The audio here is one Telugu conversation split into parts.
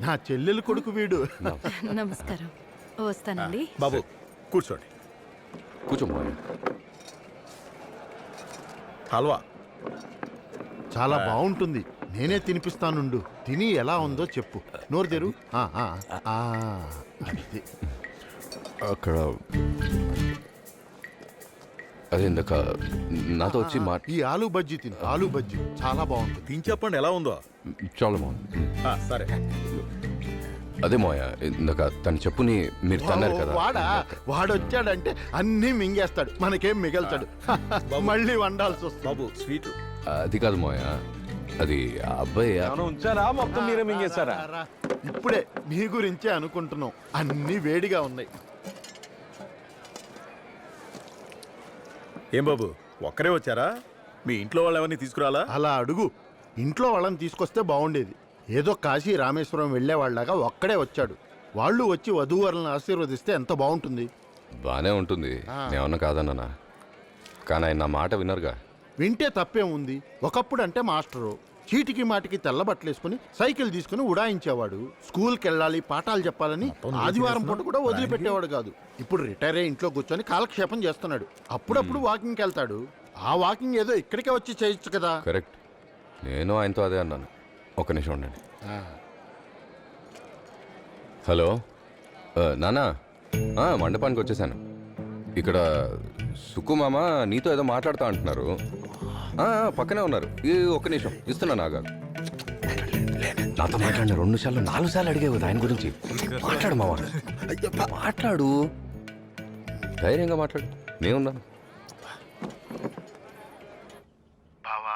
నా చెల్లెలు కొడుకు వీడు. నమస్కారం, వస్తానండి. బాబు కూర్చోండి. కూర్చో మావయ్య. హల్వా చాలా బాగుంటుంది. నేనే తినిపిస్తానుండు. తిని ఎలా ఉందో చెప్పు. నోరు తెరు. అది. అక్కడ అదే ఇందాక నాతో వచ్చి ఈ ఆలు బజ్జీ తిను. ఆలు బజ్జీ చాలా బాగుంటుంది. తిని చెప్పండి ఎలా ఉందో. చాలా బాగుంది. సరే అదే మావయ్య ఇందాక తను చెప్పుని మీరు తన్నారు కదా. వాడొచ్చాడంటే అన్నీ మింగేస్తాడు, మనకేం మిగల్చాడు. మళ్ళీ వండాల్సి వస్తుంది. బాబు స్వీట్. అది కాదు మావయ్య, అది ఆ అబ్బాయి ఉంచారా మొత్తం మీరే మింగేశారా? ఇప్పుడే మీ గురించే అనుకుంటున్నాం. అన్నీ వేడిగా ఉన్నాయి. ఏం బాబు ఒక్కరే వచ్చారా? మీ ఇంట్లో వాళ్ళు ఎవరిని తీసుకురాలా? అలా అడుగు. ఇంట్లో వాళ్ళని తీసుకొస్తే బాగుండేది. ఏదో కాశీ రామేశ్వరం వెళ్లేవాళ్ళగా ఒక్కడే వచ్చాడు. వాళ్ళు వచ్చి వధూవరులను ఆశీర్వదిస్తే ఎంత బాగుంటుంది. బానే ఉంటుంది, నేమన్నా కాదన్నానా? కానీ ఆయన నా మాట వినరుగా. వింటే తప్పేం ఉంది. ఒకప్పుడు అంటే మాస్టరు చీటికి మాటికి తెల్లబట్టలేసుకుని సైకిల్ తీసుకుని ఉడాయించేవాడు. స్కూల్కి వెళ్ళాలి, పాఠాలు చెప్పాలని ఆదివారం పూట కూడా వదిలిపెట్టేవాడు కాదు. ఇప్పుడు రిటైర్ అయ్యి ఇంట్లో కూర్చొని కాలక్షేపం చేస్తున్నాడు. అప్పుడప్పుడు వాకింగ్కి వెళ్తాడు. ఆ వాకింగ్ ఏదో ఇక్కడికే వచ్చి చేయొచ్చు కదా. కరెక్ట్, నేను ఆయనతో అదే అన్నాను. ఒక్క నిమిషం ఉండండి. హలో నానా, మండపానికి వచ్చేసాను. ఇక్కడ సుకుమామ నీతో ఏదో మాట్లాడుతా అంటున్నారు. పక్కనే ఉన్నారు. ఒక్క నిమిషం ఇస్తున్నా. నాగా నాతో మాట్లాడిన 2 నిమిషాల్లో 4 సార్లు అడిగేవు ఆయన గురించి. మాట్లాడు మావా, మాట్లాడు, ధైర్యంగా మాట్లాడు, నేనున్నాను. బావా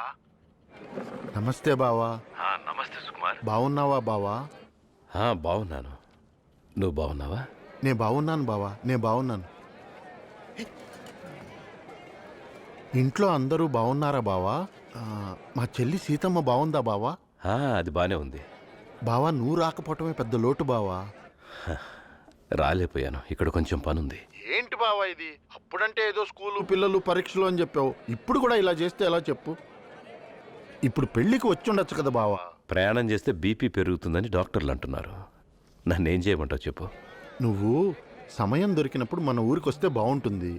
నమస్తే. బావా నమస్తే సుకుమార్. బావున్నావా బావా? బాగున్నాను. నువ్వు బాగున్నావా? నేను బాగున్నాను బావా, నేను బాగున్నాను. ఇంట్లో అందరూ బాగున్నారా బావా? మా చెల్లి సీతమ్మ బాగుందా బావా? అది బానే ఉంది. బావా నువ్వు రాకపోవటమే పెద్ద లోటు బావా. రాలేపోయాను, ఇక్కడ కొంచెం పనుంది. ఏంటి బావా ఇది? అప్పుడంటే ఏదో స్కూలు, పిల్లలు, పరీక్షలు అని చెప్పావు. ఇప్పుడు కూడా ఇలా చేస్తే ఎలా చెప్పు? ఇప్పుడు పెళ్లికి వచ్చి ఉండొచ్చు కదా బావా. ప్రయాణం చేస్తే బీపీ పెరుగుతుందని డాక్టర్లు అంటున్నారు. నన్నేం చేయమంటావు చెప్పు. నువ్వు సమయం దొరికినప్పుడు మన ఊరికి వస్తే బాగుంటుంది.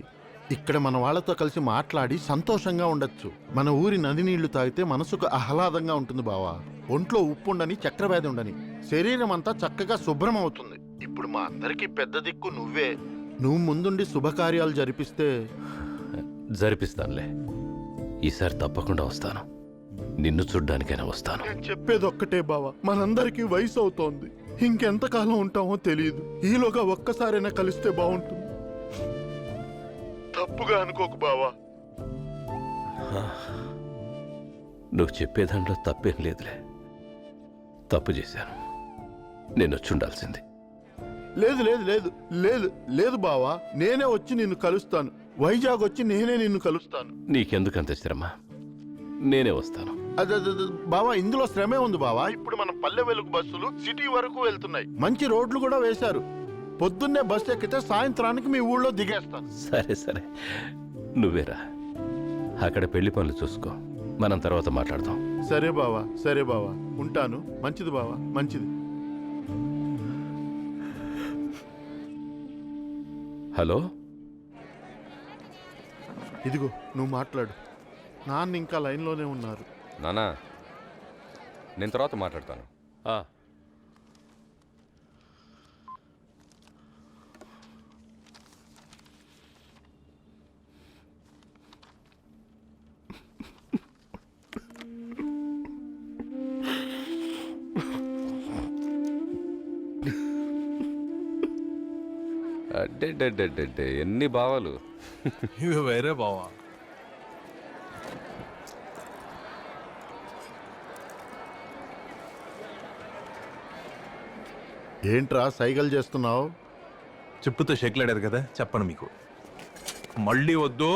ఇక్కడ మన వాళ్ళతో కలిసి మాట్లాడి సంతోషంగా ఉండొచ్చు. మన ఊరి నది నీళ్లు తాగితే మనసుకు ఆహ్లాదంగా ఉంటుంది బావా. ఒంట్లో ఉప్పు ఉండని, చక్రవ్యాధి ఉండని, శరీరం అంతా చక్కగా శుభ్రం అవుతుంది. ఇప్పుడు మా అందరికీ పెద్ద దిక్కు నువ్వే. నువ్వు ముందుండి శుభకార్యాలు జరిపిస్తానులే. ఈసారి తప్పకుండా వస్తాను. నిన్ను చూడ్డానికైనా వస్తాను. చెప్పేది ఒక్కటే బావా, మనందరికీ వయసు అవుతోంది. ఇంకెంతకాలం ఉంటామో తెలియదు. ఈలోగా ఒక్కసారైనా కలిస్తే బాగుంటుంది. తప్పుగా అనుకోకు బావా. నువ్వు చెప్పే దాంట్లో తప్పేం లేదులే. తప్పు చేశాను, నేను వచ్చి ఉండాల్సింది. లేదు లేదు లేదు లేదు లేదు బావా, నేనే వచ్చి నిన్ను కలుస్తాను. వైజాగ్ వచ్చి నేనే నిన్ను కలుస్తాను. నీకెందుకంత శ్రమ? నేనే వస్తాను. అదే బావా, ఇందులో శ్రమే ఉంది బావా. ఇప్పుడు మనం పల్లె వెలుగు బస్సులు సిటీ వరకు వెళ్తున్నాయి. మంచి రోడ్లు కూడా వేశారు. పొద్దున్నే బస్సు ఎక్కితే సాయంత్రానికి మీ ఊళ్ళో దిగేస్తాను. సరే సరే, నువ్వేరా. అక్కడ పెళ్లి పనులు చూసుకో, మనం తర్వాత మాట్లాడదాం. సరే బావా, సరే బావా, ఉంటాను. మంచిది బావా, మంచిది. హలో, ఇదిగో నువ్వు మాట్లాడు. నాన్న ఇంకా లైన్లోనే ఉన్నారు. నానా, నేను తర్వాత మాట్లాడతాను. అడ్డే ఎన్ని భావాలు. ఇవి వేరే బావా. ఏంట్రా సైకిల్ చేస్తున్నావు? చెప్పుతో షేక్లాడారు కదా, చెప్పను మీకు. మళ్ళీ వద్దు.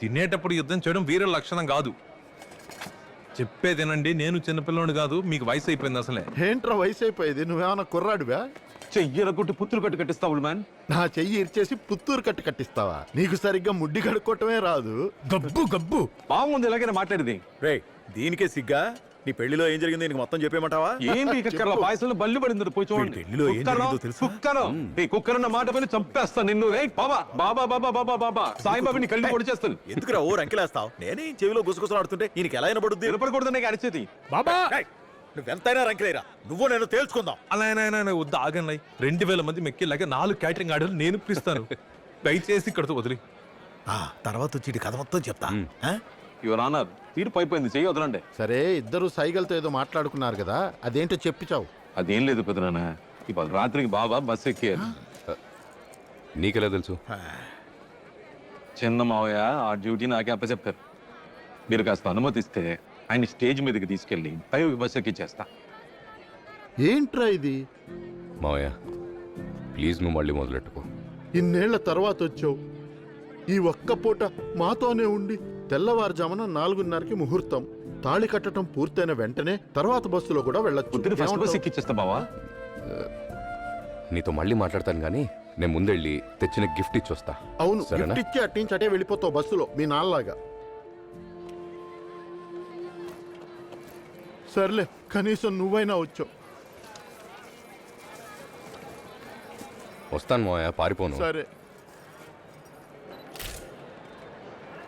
తినేటప్పుడు యుద్ధం చేయడం వీర లక్షణం కాదు. చెప్పేదేనండి, నేను చిన్నపిల్లోడు కాదు, మీకు వయసు అయిపోయింది అసలే. ఏంట్రా వయసు అయిపోయేది? నువ్వేమన్నా కుర్రాడివా? చెయ్యల కొట్టి పుత్తులు కట్టు కట్టిస్తావు మ్యాన్. నా చెయ్యి ఇరిచేసి పుత్తూరు కట్టిస్తావా? నీకు సరిగ్గా ముడ్డి కడుక్కోవటమే రాదు. గబ్బు గబ్బు బాగుంది. ఇలాగైనా మాట్లాడేది. రే దీనికే సిగ్గా? నీ పెళ్లిలో ఏం జరిగింది నీకు మొత్తం చెప్పేమంటావా? ఏంటి కుక్కర్ల పాయసంలో బల్లి పడింది పోయి చూడండి. వీడి పెళ్లిలో ఏం జరిగిందో తెలుసా? కుక్కర్ అన్న మాట పని చంపేస్తాను నిన్ను. బాబా బాబా బాబా బాబా బాబా సాయిబాబుని కళ్ళు పొడి చేస్తాను. ఎందుకురా ఓ రంకెలేస్తావు? నేనే ఈ చెవిలో గుసగుసలాడుతుంటే ఈయనకి ఎలా వినబడుద్ది? వినపడకూడదు నీకు అరిచేది. బాబా నువ్వెంతైనా రంకెలేరా, నువ్వు నేను తేల్చుకుందాం. అలా వద్దు ఆగండి. 2000 మంది మెక్కిలాగా 4 క్యాటరింగ్ ఆర్డర్లు నేను పిలుస్తాను. దయచేసి ఇక్కడతో వదిలి. తర్వాత వచ్చి ఈ కథ మొత్తం చెప్తా. యువర్ ఆనర్ తీర్పు అయిపోయింది, చెయ్యి వదలండి. సరే ఇద్దరు సైగలతో ఏదో మాట్లాడుకున్నారు కదా, అదేంటో చెప్పిచావు. అదేం లేదు పెద్దనాన్న, ఇవాళ రాత్రికి బాబా బస్ ఎక్కారు. నీకెలా తెలుసు? చిన్న మావయ్య ఆ డ్యూటీ నాకే అప్పచెప్పారు. మీరు కాస్త అనుమతిస్తే ఆయన స్టేజ్ మీదకి తీసుకెళ్ళి పై బస్ ఎక్కిచ్చేస్తా. ఏంట్రా ఇది? మావయ్య ప్లీజ్ నువ్వు మళ్ళీ మొదలెట్టుకో. ఇన్నేళ్ల తర్వాత వచ్చావు. ఈ ఒక్క పూట మాతోనే ఉండి తెల్లవారుజామున 4:30కి ముహూర్తం. తాళి కట్టడం పూర్తయిన వెంటనే తర్వాత బస్సులో కూడా పొద్దున్న ఫస్ట్ బస్ వెళ్ళొచ్చు. ఎక్కిచ్చేస్తా బావా. నీతో మళ్ళీ మాట్లాడతాను కానీ నేను ముందెళ్ళి తెచ్చిన గిఫ్ట్ ఇచ్చొస్తా. అవును, సరేనా? గిఫ్ట్ ఇచ్చి అట్నుంచి అటే వెళ్ళిపోతావు బస్సులో మీ నాన్నలాగా. సర్లే కనీసం నువ్వైనా వచ్చావు. వస్తాను మావయ్య, పారిపోను. సరే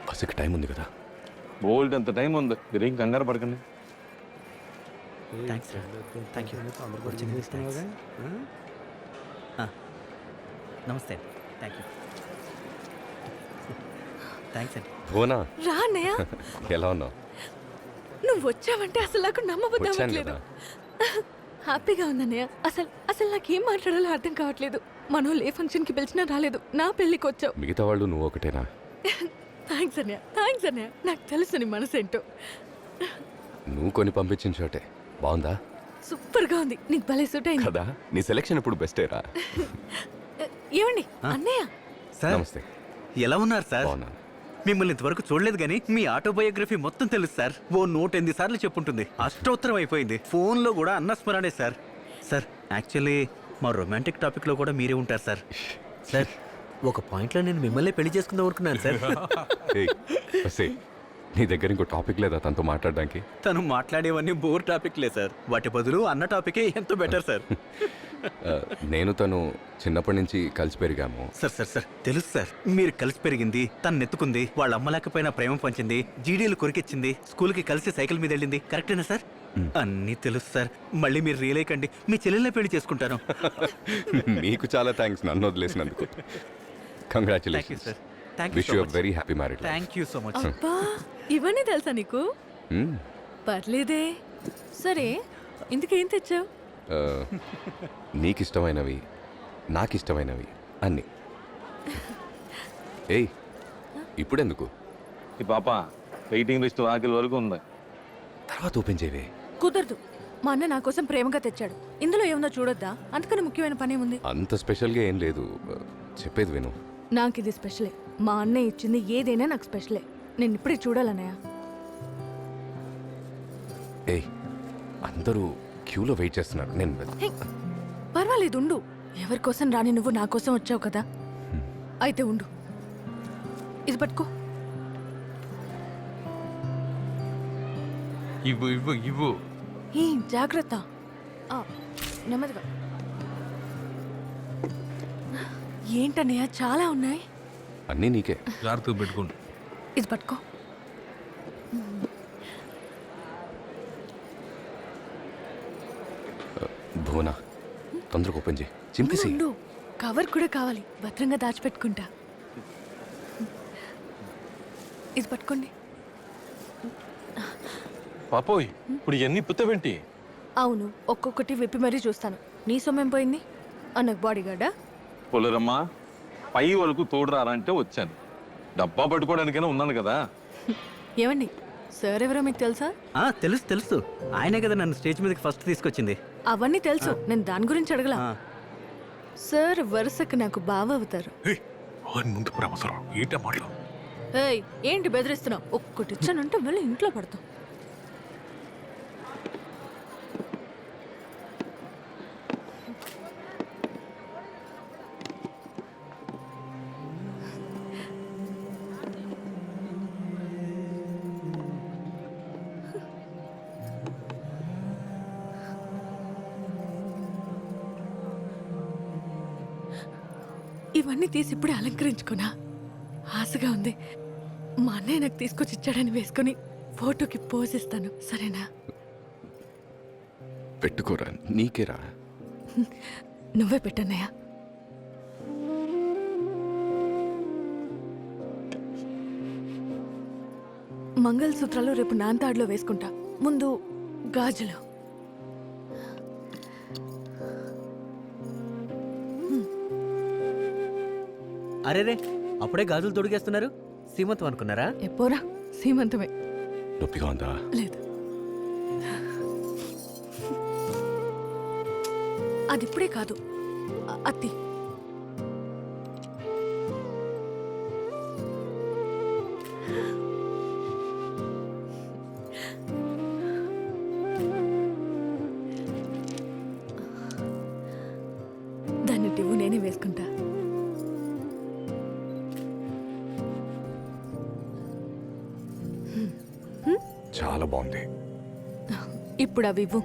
బస్సుకి టైం ఉంది కదా. బోల్డ్ అంత టైం ఉంది, మీరేం కంగారు పడకండి. నమస్తే థ్యాంక్ యూ థ్యాంక్స్ అండి. భువనా రా అన్నయ్య. ఎలా ఉన్నావు? నువ్వు వచ్చావంటే అసలు నాకు నమ్మబుద్ధి వచ్చాను అవ్వట్లేదు. కదా. హ్యాపీగా ఉందన్నయ్య. అసలు నాకేం మాట్లాడాలో అర్థం కావట్లేదు. మనోళ్ళు ఏ ఫంక్షన్కి పిలిచినా రాలేదు, నా పెళ్ళికి వచ్చావు. మిగతా వాళ్ళు నువ్వు ఒకటేనా? థ్యాంక్స్ అన్నయ్య. నాకు తెలుసు నీ మనసు ఏంటో. నువ్వు కొని పంపించిన చోటే బాగుందా? సూపర్గా ఉంది, నీకు భలే సూట్ అయింది. కదా, నీ సెలెక్షన్ ఇప్పుడు బెస్టేరా. ఏమండి అన్నయ్య? సార్ నమస్తే. ఎలా ఉన్నారు సార్? బాగున్నాను. మిమ్మల్ని ఇంతవరకు చూడలేదు కానీ మీ ఆటోబయోగ్రఫీ మొత్తం తెలుసు సార్. ఓ 108 సార్లు చెప్పుంటుంది. అష్టోత్తరం అయిపోయింది. ఫోన్లో కూడా అన్నస్మరణే సార్. సార్ యాక్చువల్లీ మా రొమాంటిక్ టాపిక్లో కూడా మీరే ఉంటారు సార్. సార్ ఒక పాయింట్లో నేను మిమ్మల్ని పెళ్లి చేసుకుందాం అనుకున్నాను సార్. ఏయ్, వస్తే నీ దగ్గర ఇంకో టాపిక్ లేదా తనతో మాట్లాడడానికి? తను మాట్లాడేవన్నీ బోర్ టాపిక్లే సార్. వాటి బదులు అన్న టాపికే ఎంతో బెటర్ సార్. నేను తను చిన్నప్పటి నుంచి కలిసి పెరిగాము. సార్ తెలుసు సార్. మీరు కలిసి పెరిగింది, తను నెత్తుకుంది, వాళ్ళ అమ్మ లేకపోయినా ప్రేమ పంచింది, జీడీలు కొరికిచ్చింది, స్కూల్కి కలిసి సైకిల్ మీద వెళ్ళింది. కరెక్టేనా సార్? అన్నీ తెలుసు సార్. మళ్ళీ మీరు రియల్ అయ్యకండి, మీ చెల్లెల్నే పెళ్లి చేసుకుంటాను. నీకు చాలా థ్యాంక్స్ నన్ను వదిలేసినందుకు. Congratulations. Wish you very happy marriage. Thank you so much. అబ్బా, ఇవన్నీ తెలుసా నీకు? పర్లేదే. సరే ఇందుకేం తెచ్చావు? నీకిష్టమైనవి, నాకిష్టమైనవి అన్నీ. ఏయ్, ఇప్పుడెందుకు? ఈ పాప వెయిటింగ్ లిస్ట్ ఆఖరి వరకు ఉంది. తర్వాత ఓపెన్ చేయవే. కుదరదు. మా అన్న నా కోసం ప్రేమగా తెచ్చాడు. ఇందులో ఏముందో చూడొద్దా? అంతకన్నా ముఖ్యమైన పని ఏముంది? అంత స్పెషల్గా ఏం లేదు, చెప్పేది విను. నాకు ఇది స్పెషలే. మా అన్నయ్య ఇచ్చింది ఏదైనా నాకు స్పెషలే. నేను ఇప్పుడే చూడాలన్నయ్య. ఏయ్, అందరూ క్యూలో వెయిట్ చేస్తున్నారు, నేను హే, పర్వాలేదు ఉండు. ఎవరి కోసం రాని నువ్వు నా కోసం వచ్చావు కదా, అయితే ఉండు. ఇది పట్టుకో. ఇవ్వు. ఈ జాగ్రత్త. నెమ్మదిగా. ఏంటన్నయ్య చాలా ఉన్నాయి. అన్నీ నీకే. జాగ్రత్తగా పెట్టుకోండి. ఇది పట్టుకో. భువనా, తొందరగా ఓపెన్ చేయి, చింపేసి. ఉండు, కవర్ కూడా కావాలి, భద్రంగా దాచిపెట్టుకుంటా. ఇది పట్టుకోండి. పాపోయ్ ఇప్పుడు ఇవన్నీ పుత్తవేంటి? అవును, ఒక్కొక్కటి విప్పి మరీ చూస్తాను. నీ సొమ్మేం పోయింది? అన్నకు బాడీ గార్డా? పొలరమ్మా, పై వరకు తోడురారంటే వచ్చాను. డబ్బా పట్టుకోవడానికైనా ఉన్నాను కదా. ఏమండి, సార్ ఎవరో మీకు తెలుసా? తెలుసు. ఆయనే కదా నన్ను స్టేజ్ మీదకి ఫస్ట్ తీసుకొచ్చింది. అవన్నీ తెలుసు, నేను దాని గురించి అడగలా. సార్ వరుసకు నాకు బావ అవుతారు. ముందుకు రామసరం ఏంటా మాటలు? ఏయ్, ఏంటి బెదిరిస్తున్నావు? ఒక్కటి ఇచ్చానంటే మళ్ళీ ఇంట్లో పడతాం. ఇవన్నీ తీసి ఇప్పుడే అలంకరించుకున్నా ఆశగా ఉంది. మా అన్నయ్య నాకు తీసుకొచ్చి ఇచ్చాడని వేసుకొని ఫోటోకి పోజ్ ఇస్తాను, సరేనా? పెట్టుకోరా, నీకేరా. నువ్వే పెట్టన్నయ్య. మంగళసూత్రాలు రేపు నాంతాడులో వేసుకుంటా. ముందు గాజులు. అరే రే, అప్పుడే గాజులు తొడిగేస్తున్నారు. సీమంతం అనుకున్నారా? ఎప్పోరా, సీమంతమే. నొప్పిగా ఉందా? లేదు, అది ఇప్పుడే కాదు, అత్తి. దాన్ని టివ్వు నేనే వేసుకుంటా. చాలా బాగుంది. ఇప్పుడు అవి ఇవ్వు.